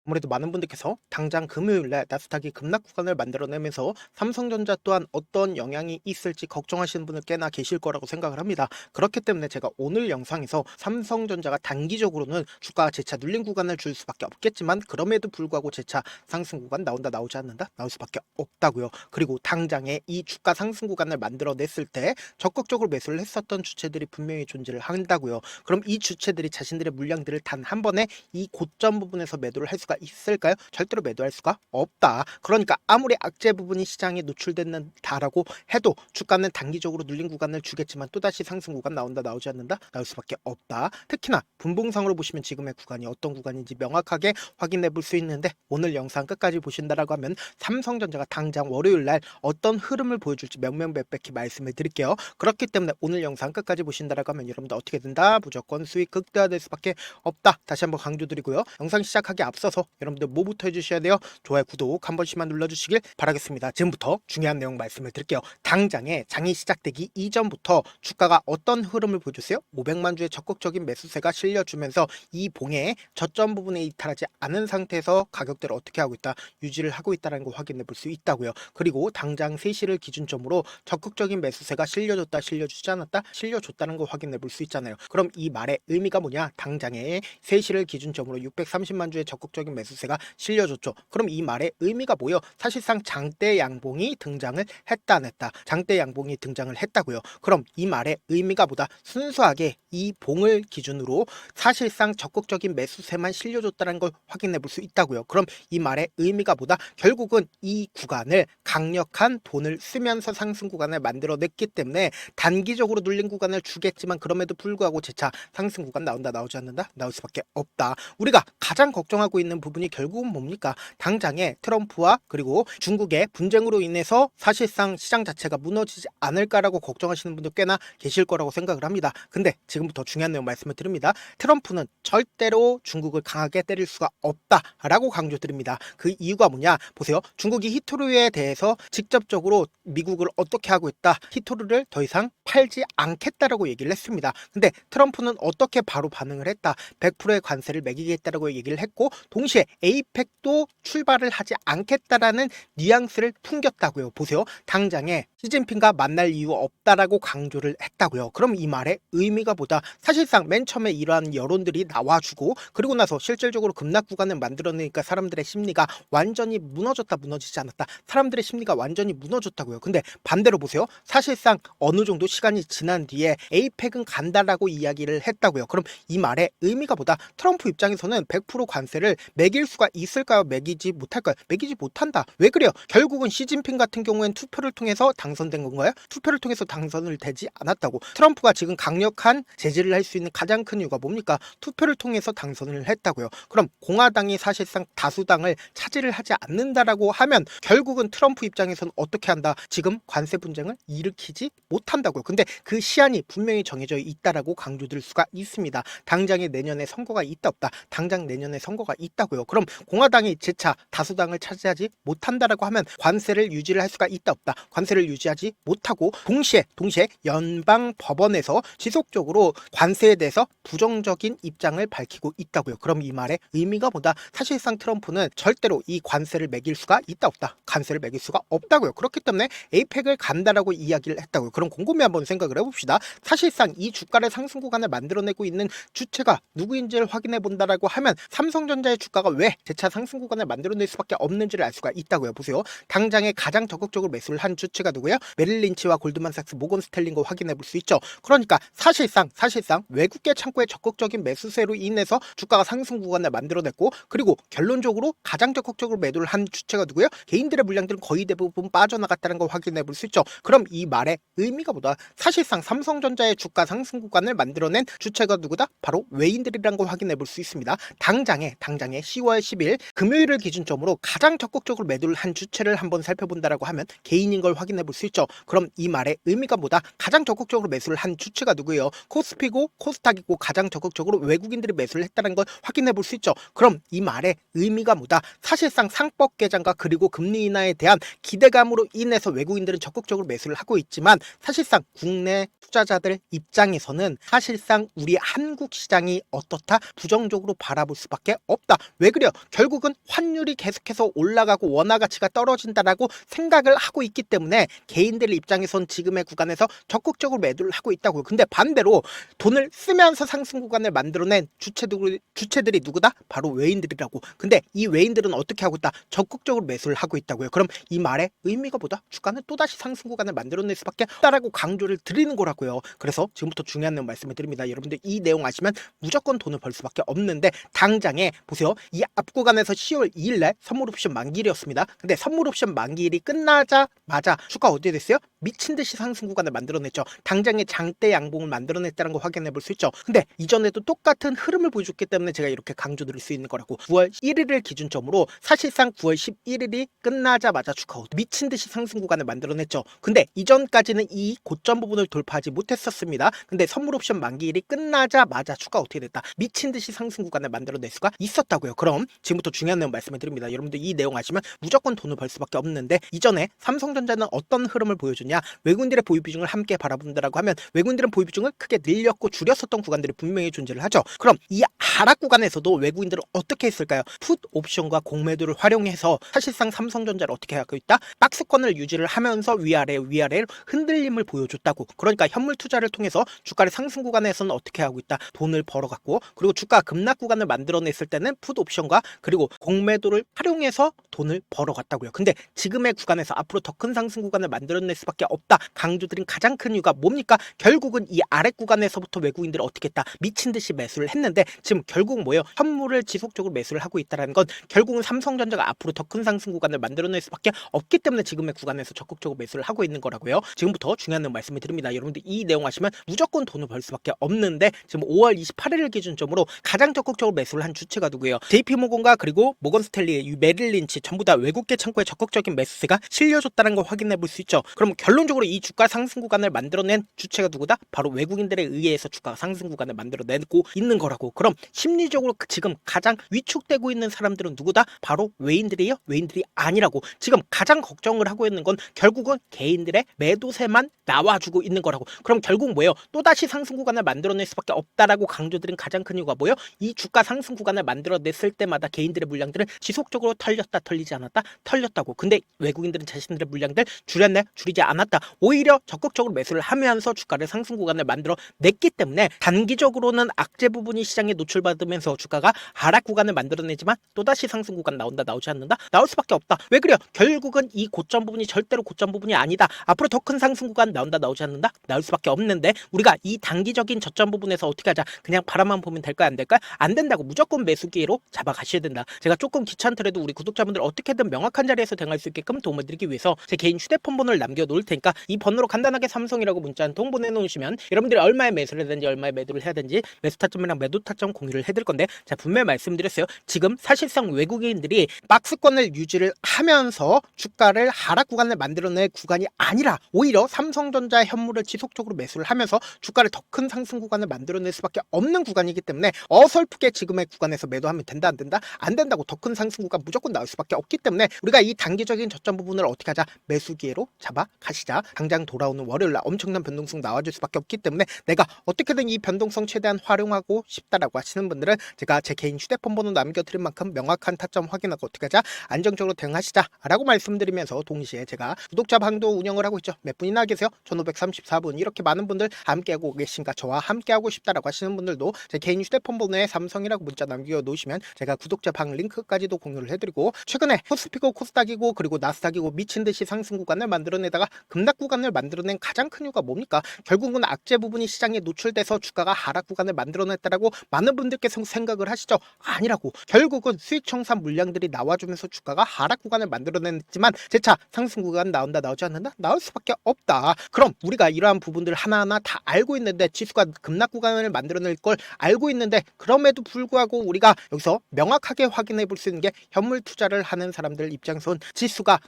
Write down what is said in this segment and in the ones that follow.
아무래도 많은 분들께서 당장 금요일날 나스닥이 급락 구간을 만들어내면서 삼성전자 또한 어떤 영향이 있을지 걱정하시는 분들 꽤나 계실 거라고 생각을 합니다. 그렇기 때문에 제가 오늘 영상에서 삼성전자가 단기적으로는 주가가 재차 눌린 구간을 줄 수밖에 없겠지만, 그럼에도 불구하고 재차 상승 구간 나온다 나오지 않는다 나올 수밖에 없다고요. 그리고 당장에 이 주가 상승 구간을 만들어냈을 때 적극적으로 매수를 했었던 주체들이 분명히 존재를 한다고요. 그럼 이 주체들이 자신들의 물량들을 단 한 번에 이 고점 부분에서 매도를 할 수가 있을까요? 절대로 매도할 수가 없다. 그러니까 아무리 악재 부분이 시장에 노출됐다라고 해도 주가는 단기적으로 눌린 구간을 주겠지만 또다시 상승 구간 나온다 나오지 않는다 나올 수밖에 없다. 특히나 분봉상으로 보시면 지금의 구간이 어떤 구간인지 명확하게 확인해 볼 수 있는데, 오늘 영상 끝까지 보신다라고 하면 삼성전자가 당장 월요일 날 어떤 흐름을 보여줄지 명명백백히 말씀을 드릴게요. 그렇기 때문에 오늘 영상 끝까지 보신다라고 하면 여러분들 어떻게 된다? 무조건 수익 극대화될 수밖에 없다. 다시 한번 강조드리고요. 영상 시작하기 앞서서 여러분들 뭐부터 해주셔야 돼요? 좋아요, 구독 한 번씩만 눌러주시길 바라겠습니다. 지금부터 중요한 내용 말씀을 드릴게요. 당장에 장이 시작되기 이전부터 주가가 어떤 흐름을 보여주세요? 500만 주의 적극적인 매수세가 실려주면서 이 봉의 저점 부분에 이탈하지 않은 상태에서 가격대를 어떻게 하고 있다? 유지를 하고 있다는 거 확인해 볼 수 있다고요. 그리고 당장 3시를 기준점으로 적극적인 매수세가 실려줬다 실려주지 않았다 실려줬다는 거 확인해 볼 수 있잖아요. 그럼 이 말의 의미가 뭐냐? 당장에 3시를 기준점으로 630만 주의 적극적인 매수세가 실려줬죠. 그럼 이 말의 의미가 뭐예요? 사실상 장대 양봉이 등장을 했다 안 했다? 장대 양봉이 등장을 했다고요. 그럼 이 말의 의미가 보다 순수하게 이 봉을 기준으로 사실상 적극적인 매수세만 실려줬다는 걸 확인해 볼 수 있다고요. 그럼 이 말의 의미가 보다 결국은 이 구간을 강력한 돈을 쓰면서 상승 구간을 만들어냈기 때문에 단기적으로 눌린 구간을 주겠지만, 그럼에도 불구하고 재차 상승 구간 나온다 나오지 않는다 나올 수밖에 없다. 우리가 가장 걱정하고 있는 부분이 결국은 뭡니까? 당장에 트럼프와 그리고 중국의 분쟁으로 인해서 사실상 시장 자체가 무너지지 않을까라고 걱정하시는 분들 꽤나 계실 거라고 생각을 합니다. 근데 지금부터 중요한 내용 말씀을 드립니다. 트럼프는 절대로 중국을 강하게 때릴 수가 없다라고 강조드립니다. 그 이유가 뭐냐? 보세요. 중국이 히토류에 대해서 직접적으로 미국을 어떻게 하고 있다? 히토류를 더 이상 팔지 않겠다라고 얘기를 했습니다. 근데 트럼프는 어떻게 바로 반응을 했다? 100%의 관세를 매기겠다라고 얘기를 했고, 동시에 에이펙도 출발을 하지 않겠다라는 뉘앙스를 풍겼다고요. 보세요. 당장에 시진핑과 만날 이유 없다라고 강조를 했다고요. 그럼 이 말의 의미가 보다 사실상 맨 처음에 이러한 여론들이 나와주고 그리고 나서 실질적으로 급락 구간을 만들어내니까 사람들의 심리가 완전히 무너졌다 무너지지 않았다, 사람들의 심리가 완전히 무너졌다고요. 근데 반대로 보세요. 사실상 어느 정도 시간이 지난 뒤에 에이펙은 간다라고 이야기를 했다고요. 그럼 이 말의 의미가 보다 트럼프 입장에서는 100% 관세를 매길 수가 있을까요? 매기지 못할까요? 매기지 못한다. 왜 그래요? 결국은 시진핑 같은 경우엔 투표를 통해서 당선된 건가요? 투표를 통해서 당선을 되지 않았다고. 트럼프가 지금 강력한 제재를 할 수 있는 가장 큰 이유가 뭡니까? 투표를 통해서 당선을 했다고요. 그럼 공화당이 사실상 다수당을 차지를 하지 않는다라고 하면 결국은 트럼프 입장에서는 어떻게 한다? 지금 관세 분쟁을 일으키지 못한다고요. 근데 그 시한이 분명히 정해져 있다라고 강조드릴 수가 있습니다. 당장에 내년에 선거가 있다 없다? 당장 내년에 선거가 있다고요. 그럼 공화당이 재차 다수당을 차지하지 못한다라고 하면 관세를 유지를 할 수가 있다 없다? 관세를 유지하지 못하고 동시에 연방 법원에서 지속적으로 관세에 대해서 부정적인 입장을 밝히고 있다고요. 그럼 이 말의 의미가 보다 사실상 트럼프는 절대로 이 관세를 매길 수가 있다 없다? 관세를 매길 수가 없다고요. 그렇기 때문에 에이펙을 간다라고 이야기를 했다고요. 그럼 곰곰이 한번 생각을 해봅시다. 사실상 이 주가를 상승 구간을 만들어내고 있는 주체가 누구인지를 확인해 본다라고 하면 삼성전자의 주가가 왜 재차 상승 구간을 만들어낼 수밖에 없는지를 알 수가 있다고요. 보세요. 당장에 가장 적극적으로 매수를 한 주체가 누구예요? 메릴 린치와 골드만삭스, 모건 스탠링 거 확인해 볼 수 있죠. 그러니까 사실상 외국계 창구의 적극적인 매수세로 인해서 주가가 상승 구간을 만들어냈고, 그리고 결론적으로 가장 적극적으로 매도를 한 주체가 누구예요? 개인들의 물량들은 거의 대부분 빠져나갔다는 걸 확인해 볼 수 있죠. 그럼 이 말의 의미가 보다 사실상 삼성전자의 주가 상승 구간을 만들어낸 주체가 누구다? 바로 외인들이라는 걸 확인해 볼 수 있습니다. 당장에 10월 10일 금요일을 기준점으로 가장 적극적으로 매도를 한 주체를 한번 살펴본다라고 하면 개인인 걸 확인해 볼 수 있죠. 그럼 이 말의 의미가 보다 가장 적극적으로 매수를 한 주체가 누구예요? 코스피고 코스닥이고 가장 적극적으로 외국인들이 매수를 했다는 걸 확인해 볼 수 있죠. 그럼 이 말의 의미가 뭐다? 사실상 상법 개정과 그리고 금리 인하에 대한 기대감으로 인해서 외국인들은 적극적으로 매수를 하고 있지만, 사실상 국내 투자자들 입장에서는 사실상 우리 한국 시장이 어떻다? 부정적으로 바라볼 수밖에 없다. 왜 그래요? 결국은 환율이 계속해서 올라가고 원화 가치가 떨어진다라고 생각을 하고 있기 때문에 개인들 입장에선 지금의 구간에서 적극적으로 매도를 하고 있다고요. 근데 반대로 돈을 쓰면서 상승 구간을 만들어낸 주체들이 누구다? 바로 외인들이라고. 근데 이 외인들은 어떻게 하고 있다? 적극적으로 매수를 하고 있다고요. 그럼 이 말의 의미가 뭐다? 주가는 또다시 상승 구간을 만들어낼 수밖에 없다라고 강조를 드리는 거라고요. 그래서 지금부터 중요한 내용 말씀을 드립니다. 여러분들 이 내용 아시면 무조건 돈을 벌 수밖에 없는데 당장에 보세요. 이 앞 구간에서 10월 2일날 선물 옵션 만기일이었습니다. 근데 선물 옵션 만기일이 끝나자마자 주가 어디에 됐어요? 미친 듯이 상승 구간을 만들어냈죠. 당장에 장대 양봉을 만들어냈다는 거 확인해 볼 수 있죠. 근데 이전에도 똑같은 흐름을 보여줬기 때문에 제가 이렇게 강조드릴 수 있는 거라고. 9월 1일을 기준점으로 사실상 9월 11일이 끝나자마자 주가 미친 듯이 상승 구간을 만들어냈죠. 근데 이전까지는 이 고점 부분을 돌파하지 못했었습니다. 근데 선물 옵션 만기일이 끝나자마자 주가 어떻게 됐다? 미친 듯이 상승 구간을 만들어낼 수가 있었다고요. 그럼 지금부터 중요한 내용 말씀을 드립니다. 여러분들 이 내용 아시면 무조건 돈을 벌 수밖에 없는데 이전에 삼성전자는 어떤 흐름을 보여주냐? 외국인들의 보유 비중을 함께 바라본다라고 하면 외국인들은 보유 비중을 크게 늘렸고 줄였었던 구간들이 분명히 존재를 하죠. 그럼 이 하락 구간에서도 외국인들은 어떻게 했을까요? 풋 옵션과 공매도를 활용해서 사실상 삼성전자를 어떻게 하고 있다? 박스권을 유지를 하면서 위아래로 흔들림을 보여줬다고. 그러니까 현물 투자를 통해서 주가를 상승 구간에서는 어떻게 하고 있다? 돈을 벌어갔고, 그리고 주가 급락 구간을 만들어냈을 때는 풋 옵션과 그리고 공매도를 활용해서 돈을 벌어갔다고요. 근데 지금의 구간에서 앞으로 더 큰 상승 구간을 만들어낼 수밖에 없다 강조드린 가장 큰 이유가 뭡니까? 결국은 이 아래 구간에서부터 외국인들이 어떻게 했다? 미친 듯이 매수를 했는데 지금 결국 뭐예요? 현물을 지속적으로 매수를 하고 있다는 건 결국은 삼성전자가 앞으로 더 큰 상승 구간을 만들어낼 수밖에 없기 때문에 지금의 구간에서 적극적으로 매수를 하고 있는 거라고요. 지금부터 중요한 내용 말씀을 드립니다. 여러분들 이 내용 하시면 무조건 돈을 벌 수밖에 없는데 지금 5월 28일을 기준점으로 가장 적극적으로 매수를 한 주체가 누구예요? JP모건과 그리고 모건스탠리, 메릴린치 전부 다 외국계 창구에 적극적인 매수세가 실려줬다는 걸 확인해 볼 수 있죠. 그럼 결론적으로 이 주가 상승 구간을 만들어낸 주체가 누구다? 바로 외국인들에 의해서 주가 상승 구간을 만들어내고 있는 거라고. 그럼 심리적으로 지금 가장 위축되고 있는 사람들은 누구다? 바로 외인들이에요? 외인들이 아니라고. 지금 가장 걱정을 하고 있는 건 결국은 개인들의 매도세만 나와주고 있는 거라고. 그럼 결국 뭐예요? 또다시 상승 구간을 만들어낼 수밖에 없다라고 강조드린 가장 큰 이유가 뭐예요? 이 주가 상승 구간을 만들어냈을 때마다 개인들의 물량들은 지속적으로 털렸다 털리지 않았다? 털렸다고. 근데 외국인들은 자신들의 물량들 줄였네? 줄이지 않았다. 오히려 적극적으로 매수를 하면서 주가를 상승 구간을 만들어냈기 때문에 단기적으로는 악재 부분이 시장에 노출받으면서 주가가 하락 구간을 만들어내지만 또다시 상승 구간 나온다 나오지 않는다? 나올 수밖에 없다. 왜 그래요? 결국은 이 고점 부분이 절대로 고점 부분이 아니다. 앞으로 더 큰 상승 구간 나온다 나오지 않는다? 나올 수밖에 없는데 우리가 이 단기적인 저점 부분에서 어떻게 하자? 그냥 바라만 보면 될까요? 안 될까요? 안 된다고. 무조건 매수 기회로 잡아가셔야 된다. 제가 조금 귀찮더라도 우리 구독자분들 어떻게든 명확한 자리에서 대응할 수 있게끔 도움을 드리기 위해서 제 개인 휴대폰 번호를 남겨놓을 테니까 이 번호로 간단하게 삼성이라고 문자 한 통 보내놓으시면 여러분들이 얼마에 매수를 해야 되는지 얼마에 매도를 해야 되는지 매수 타점이랑 매도 타점 공유를 해드릴 건데 제가 분명히 말씀드렸어요. 지금 사실상 외국인들이 박스권을 유지를 하면서 주가를 하락 구간을 만들어낼 구간이 아니라 오히려 삼성전자 현물을 지속적으로 매수를 하면서 주가를 더 큰 상승 구간을 만들어낼 수밖에 없는 구간이기 때문에 어설프게 지금의 구간에서 매도하면 된다 안 된다? 안 된다고. 더 큰 상승 구간 무조건 나올 수밖에 없기 때문에 우리가 이 단기적인 저점 부분을 어떻게 하자? 매수 기회로 잡아 가시자. 당장 돌아오는 월요일날 엄청난 변동성 나와줄 수밖에 없기 때문에 내가 어떻게든 이 변동성 최대한 활용하고 싶다라고 하시는 분들은 제가 제 개인 휴대폰 번호 남겨드린 만큼 명확한 타점 확인하고 어떻게 하자? 안정적으로 대응하시자 라고 말씀드리면서 동시에 제가 구독자 방도 운영을 하고 있죠. 몇 분이나 계세요? 1534분. 이렇게 많은 분들 함께하고 계신가? 저와 함께하고 싶다라고 하시는 분들도 제 개인 휴대폰 번호에 삼성이라고 문자 남겨놓으시면 제가 구독자 방 링크까지도 공유를 해드리고 최근에 코스피고 코스닥이고 그리고 나스닥이고 미친듯이 상승 구간을 만들어내다가 급락 구간을 만들어낸 가장 큰 이유가 뭡니까? 결국은 악재 부분이 시장에 노출돼서 주가가 하락 구간을 만들어냈다라고 많은 분들께서 생각을 하시죠? 아니라고. 결국은 수익 청산 물량들이 나와주면서 주가가 하락 구간을 만들어냈지만 재차 상승 구간 나온다 나오지 않는다? 나올 수밖에 없다. 그럼 우리가 이러한 부분들 하나하나 다 알고 있는데 지수가 급락 구간을 만들어낼 걸 알고 있는데 그럼에도 불구하고 우리가 여기서 명확하게 확인해 볼 수 있는 게 현물 투자를 하는 사람들 입장에선 지수가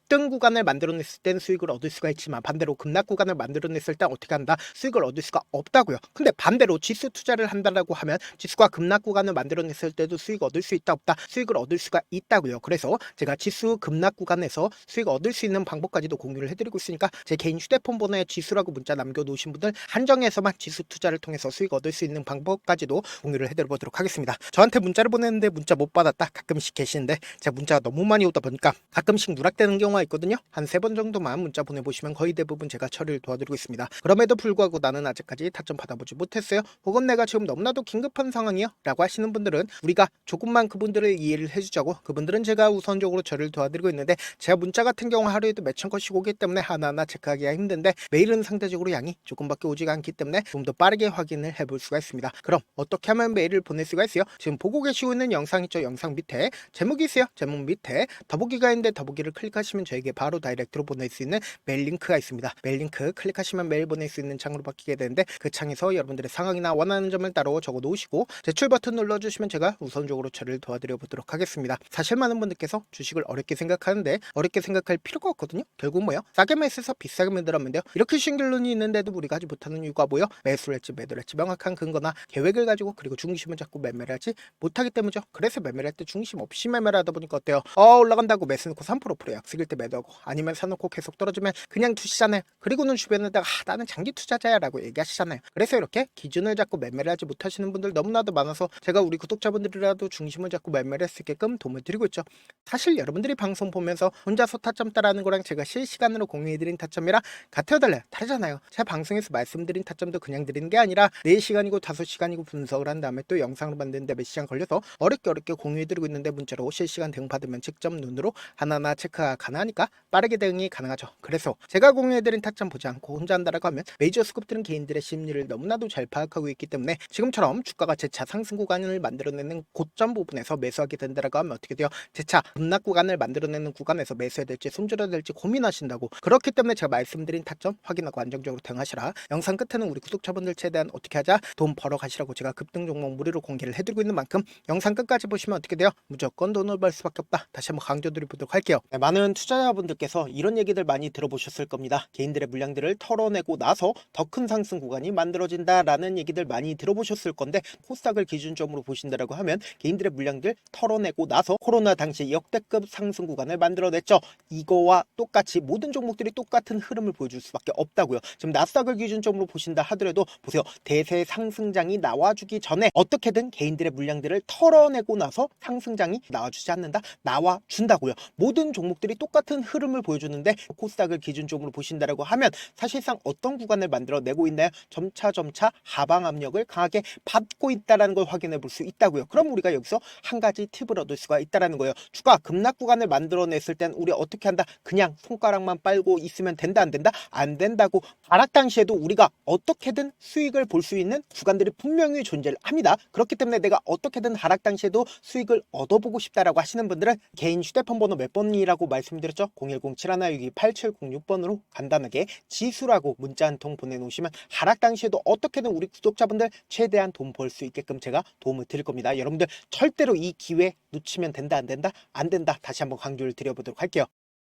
급등 구간을 만들어냈을 땐 수익을 얻을 수가 있지만 반대로 급락 구간을 만들어냈을 땐 어떻게 한다? 수익을 얻을 수가 없다고요. 근데 반대로 지수 투자를 한다라고 하면 지수가 급락 구간을 만들어냈을 때도 수익 얻을 수 있다 없다? 수익을 얻을 수가 있다고요. 그래서 제가 지수 급락 구간에서 수익 얻을 수 있는 방법까지도 공유를 해드리고 있으니까 제 개인 휴대폰 번호에 지수라고 문자 남겨놓으신 분들 한정해서만 지수 투자를 통해서 수익 얻을 수 있는 방법까지도 공유를 해드려보도록 하겠습니다. 저한테 문자를 보냈는데 문자 못 받았다 가끔씩 계시는데 제가 문자가 너무 많이 오다 보니까 가끔씩 누락되는 경우가 있거든요. 한 3번 정도만 문자 보내보시면 거의 대부분 제가 처리를 도와드리고 있습니다. 그럼에도 불구하고 나는 아직까지 타점 받아보지 못했어요. 혹은 내가 지금 너무나도 긴급한 상황이요 라고 하시는 분들은 우리가 조금만 그분들을 이해를 해주자고, 그분들은 제가 우선적으로 저를 도와드리고 있는데 제가 문자 같은 경우 하루에도 몇천 건씩 오기 때문에 하나하나 체크하기가 힘든데 메일은 상대적으로 양이 조금밖에 오지가 않기 때문에 좀 더 빠르게 확인을 해볼 수가 있습니다. 그럼 어떻게 하면 메일을 보낼 수가 있어요? 지금 보고 계시고 있는 영상 있죠? 영상 밑에 제목이 있어요. 제목 밑에 더보기가 있는데 더보기를 클릭하시면 저에게 바로 다이렉트로 보낼 수 있는 메일 링크가 있습니다. 메일 링크 클릭하시면 메일 보낼 수 있는 창으로 바뀌게 되는데 그 창에서 여러분들의 상황이나 원하는 점을 따로 적어 놓으시고 제출 버튼 눌러주시면 제가 우선적으로 처리를 도와드려 보도록 하겠습니다. 사실 많은 분들께서 주식을 어렵게 생각하는데 어렵게 생각할 필요가 없거든요. 결국 뭐요? 싸게 매수해서 비싸게 만들면 돼요. 이렇게 쉬운 결론이 있는데도 우리가 하지 못하는 이유가 뭐요? 매수를 할지 매도를 할지 명확한 근거나 계획을 가지고 그리고 중심을 잡고 매매를 하지 못하기 때문이죠. 그래서 매매를 할 때 중심 없이 매매를 하다 보니까 어때요? 올라간다고 매수 놓고 3% 약속일 때 매도하고 아니면 사놓고 계속 떨어지면 그냥 두시잖아요. 그리고는 주변에다가 나는 장기 투자자야 라고 얘기하시잖아요. 그래서 이렇게 기준을 잡고 매매를 하지 못하시는 분들 너무나도 많아서 제가 우리 구독자분들이라도 중심을 잡고 매매를 할 수 있게끔 도움을 드리고 있죠. 사실 여러분들이 방송 보면서 혼자서 타점 따라하는 거랑 제가 실시간으로 공유해드린 타점이랑 같아요 달라요? 다르잖아요. 제가 방송에서 말씀드린 타점도 그냥 드리는 게 아니라 4시간이고 5시간이고 분석을 한 다음에 또 영상으로 만드는데 몇 시간 걸려서 어렵게 공유해드리고 있는데 문자로 실시간 대응 받으면 직접 눈으로 하나하나 체크가 가능하니까 빠르게 대응이 가능하죠. 그래서 제가 공유해드린 타점 보지 않고 혼자 한다라고 하면 메이저 스급들은 개인들의 심리를 너무나도 잘 파악하고 있기 때문에 지금처럼 주가가 재차 상승 구간을 만들어내는 고점 부분에서 매수하게 된다라고 하면 어떻게 돼요? 재차 급락 구간을 만들어내는 구간에서 매수해야 될지 손절해야 될지 고민하신다고. 그렇기 때문에 제가 말씀드린 타점 확인하고 안정적으로 대응하시라. 영상 끝에는 우리 구독자분들 최대한 어떻게 하자 돈 벌어 가시라고 제가 급등 종목 무료로 공개를 해드리고 있는 만큼 영상 끝까지 보시면 어떻게 돼요? 무조건 돈을 벌 수밖에 없다. 다시 한번 강조드리도록 할게요. 네, 많은 투자자분들께서 이런 얘기들 많이 들어보셨을 겁니다. 개인들의 물량들을 털어내고 나서 더 큰 상승 구간이 만들어진다라는 얘기들 많이 들어보셨을 건데 코스닥을 기준점으로 보신다라고 하면 개인들의 물량들 털어내고 나서 코로나 당시 역대급 상승 구간을 만들어냈죠. 이거와 똑같이 모든 종목들이 똑같은 흐름을 보여줄 수밖에 없다고요. 지금 나스닥을 기준점으로 보신다 하더라도 보세요. 대세 상승장이 나와주기 전에 어떻게든 개인들의 물량들을 털어내고 나서 상승장이 나와주지 않는다? 나와준다고요. 모든 종목들이 똑같은 흐름을 보여주는데 코스닥을 기준점으로 보신다라고 하면 사실상 어떤 구간을 만들어내고 있나요? 점차 하방 압력을 강하게 받고 있다는 걸 확인해 볼 수 있다고요. 그럼 우리가 여기서 한 가지 팁을 얻을 수가 있다는 거예요. 주가 급락 구간을 만들어냈을 땐 우리 어떻게 한다? 그냥 손가락만 빨고 있으면 된다 안 된다? 안 된다고. 하락 당시에도 우리가 어떻게든 수익을 볼 수 있는 구간들이 분명히 존재를 합니다. 그렇기 때문에 내가 어떻게든 하락 당시에도 수익을 얻어보고 싶다라고 하시는 분들은 개인 휴대폰 번호 몇 번이라고 말씀드렸죠? 010-7162-8706번으로 간단하게 지수라고 문자 한 통 보내놓으시면 하락 당시에도 어떻게든 우리 구독자분들 최대한 돈 벌 수 있게끔 제가 도움을 드릴 겁니다. 여러분들 절대로 이 기회 놓치면 된다 안 된다? 안 된다. 다시 한번 강조를 드려보도록 할게요.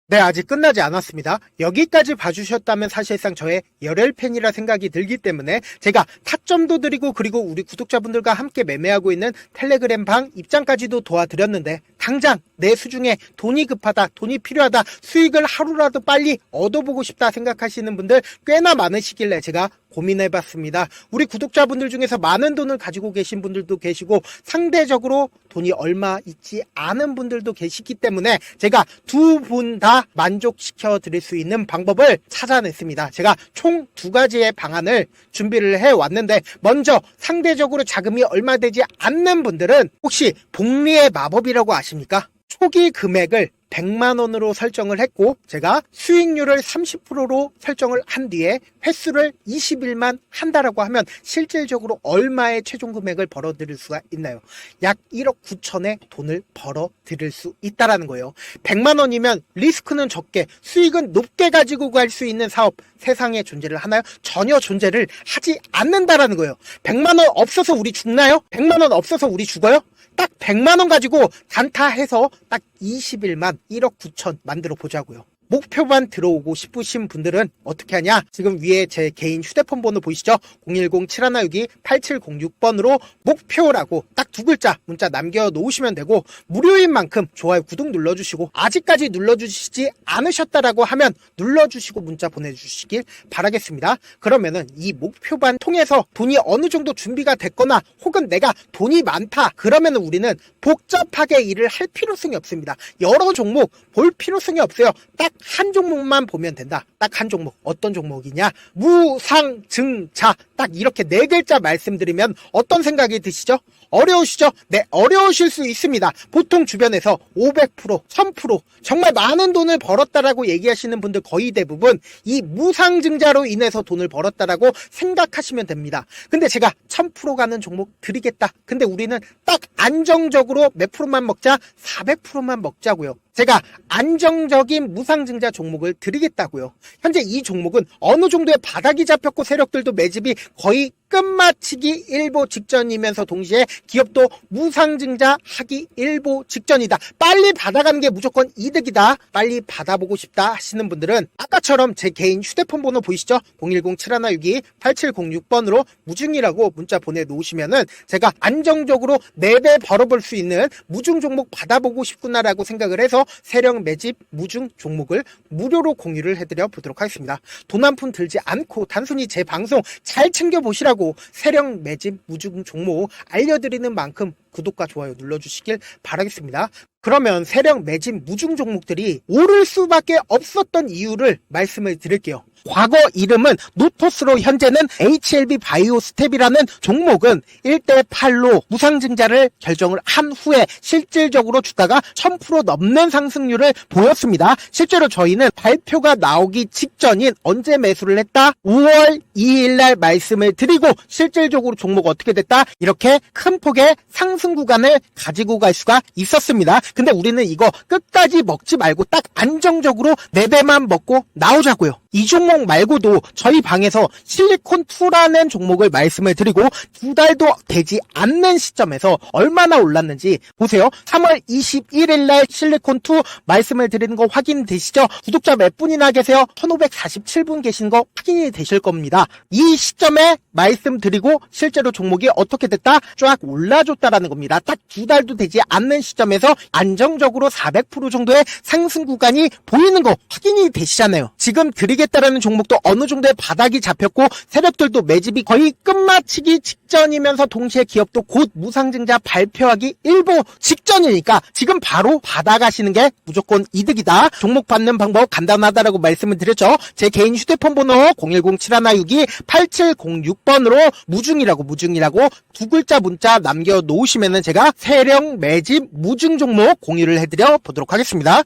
네, 아직 끝나지 않았습니다. 여기까지 봐주셨다면 사실상 저의 열혈 팬이라 생각이 들기 때문에 제가 타점도 드리고 그리고 우리 구독자분들과 함께 매매하고 있는 텔레그램 방 입장까지도 도와드렸는데 당장 내 수중에 돈이 급하다, 돈이 필요하다, 수익을 하루라도 빨리 얻어보고 싶다 생각하시는 분들 꽤나 많으시길래 제가 고민해봤습니다. 우리 구독자분들 중에서 많은 돈을 가지고 계신 분들도 계시고 상대적으로 돈이 얼마 있지 않은 분들도 계시기 때문에 제가 두 분 다 만족시켜 드릴 수 있는 방법을 찾아냈습니다. 제가 총 2가지의 방안을 준비를 해왔는데 먼저 상대적으로 자금이 얼마 되지 않는 분들은 혹시 복리의 마법이라고 아십니까? 초기 금액을 100만원으로 설정을 했고 제가 수익률을 30%로 설정을 한 뒤에 횟수를 20일만 한다라고 하면 실질적으로 얼마의 최종 금액을 벌어들일 수가 있나요? 약 1억 9천의 돈을 벌어들일 수 있다라는 거예요. 100만원이면 리스크는 적게 수익은 높게 가지고 갈 수 있는 사업 세상에 존재를 하나요? 전혀 존재를 하지 않는다라는 거예요. 100만원 없어서 우리 죽나요? 100만원 없어서 우리 죽어요? 딱 100만원 가지고 단타해서 딱 20일만 1억 9천 만들어 보자고요. 목표만 들어오고 싶으신 분들은 어떻게 하냐? 지금 위에 제 개인 휴대폰 번호 보이시죠? 010-7162-8706번으로 목표라고 딱 두 글자 문자 남겨놓으시면 되고, 무료인 만큼 좋아요, 구독 눌러주시고, 아직까지 눌러주시지 않으셨다라고 하면 눌러주시고 문자 보내주시길 바라겠습니다. 그러면은 이 목표반 통해서 돈이 어느 정도 준비가 됐거나 혹은 내가 돈이 많다 그러면은 우리는 복잡하게 일을 할 필요성이 없습니다. 여러 종목 볼 필요성이 없어요. 딱 한 종목만 보면 된다. 딱 한 종목. 어떤 종목이냐? 무상증자. 딱 이렇게 네 글자 말씀드리면 어떤 생각이 드시죠? 어려우시죠? 네, 어려우실 수 있습니다. 보통 주변에서 500%, 1000% 정말 많은 돈을 벌었다라고 얘기하시는 분들 거의 대부분 이 무상증자로 인해서 돈을 벌었다라고 생각하시면 됩니다. 근데 제가 1000% 가는 종목 드리겠다. 근데 우리는 딱 안정적으로 몇 프로만 먹자? 400%만 먹자고요. 제가 안정적인 무상증자 종목을 드리겠다고요. 현재 이 종목은 어느 정도의 바닥이 잡혔고 세력들도 매집이 거의 끝마치기 일보 직전이면서 동시에 기업도 무상증자 하기 일보 직전이다. 빨리 받아가는 게 무조건 이득이다. 빨리 받아보고 싶다 하시는 분들은 아까처럼 제 개인 휴대폰 번호 보이시죠? 010-7162-8706번으로 무중이라고 문자 보내놓으시면은 제가 안정적으로 4배 벌어볼 수 있는 무중 종목 받아보고 싶구나라고 생각을 해서 세력 매집 무중 종목을 무료로 공유를 해드려 보도록 하겠습니다. 돈 한 푼 들지 않고 단순히 제 방송 잘 챙겨보시라고 세력 매집 무중 종목 알려드리는 만큼 구독과 좋아요 눌러주시길 바라겠습니다. 그러면 세력 매집 무중 종목들이 오를 수밖에 없었던 이유를 말씀을 드릴게요. 과거 이름은 노토스로 현재는 HLB 바이오스텝이라는 종목은 1대8로 무상증자를 결정을 한 후에 실질적으로 주가가 1000% 넘는 상승률을 보였습니다. 실제로 저희는 발표가 나오기 직전인 언제 매수를 했다? 5월 2일날 말씀을 드리고 실질적으로 종목 어떻게 됐다? 이렇게 큰 폭의 상승 구간을 가지고 갈 수가 있었습니다. 근데 우리는 이거 끝까지 먹지 말고 딱 안정적으로 4배만 먹고 나오자고요. 이 종목 말고도 저희 방에서 실리콘2라는 종목을 말씀을 드리고 2달도 되지 않는 시점에서 얼마나 올랐는지 보세요. 3월 21일 날 실리콘2 말씀을 드리는 거 확인되시죠? 구독자 몇 분이나 계세요? 1547분 계신 거 확인이 되실 겁니다. 이 시점에 말씀드리고 실제로 종목이 어떻게 됐다? 쫙 올라줬다라는 겁니다. 딱 2달도 되지 않는 시점에서 안정적으로 400% 정도의 상승 구간이 보이는 거 확인이 되시잖아요. 지금 드리겠다라는 종목도 어느 정도의 바닥이 잡혔고 세력들도 매집이 거의 끝마치기 직전이면서 동시에 기업도 곧 무상증자 발표하기 일보 직전이니까 지금 바로 받아가시는 게 무조건 이득이다. 종목 받는 방법 간단하다라고 말씀을 드렸죠. 제 개인 휴대폰 번호 010-7162-8706번으로 무중이라고 두 글자 문자 남겨놓으시면은 제가 세력 매집 무중 종목 공유를 해드려 보도록 하겠습니다.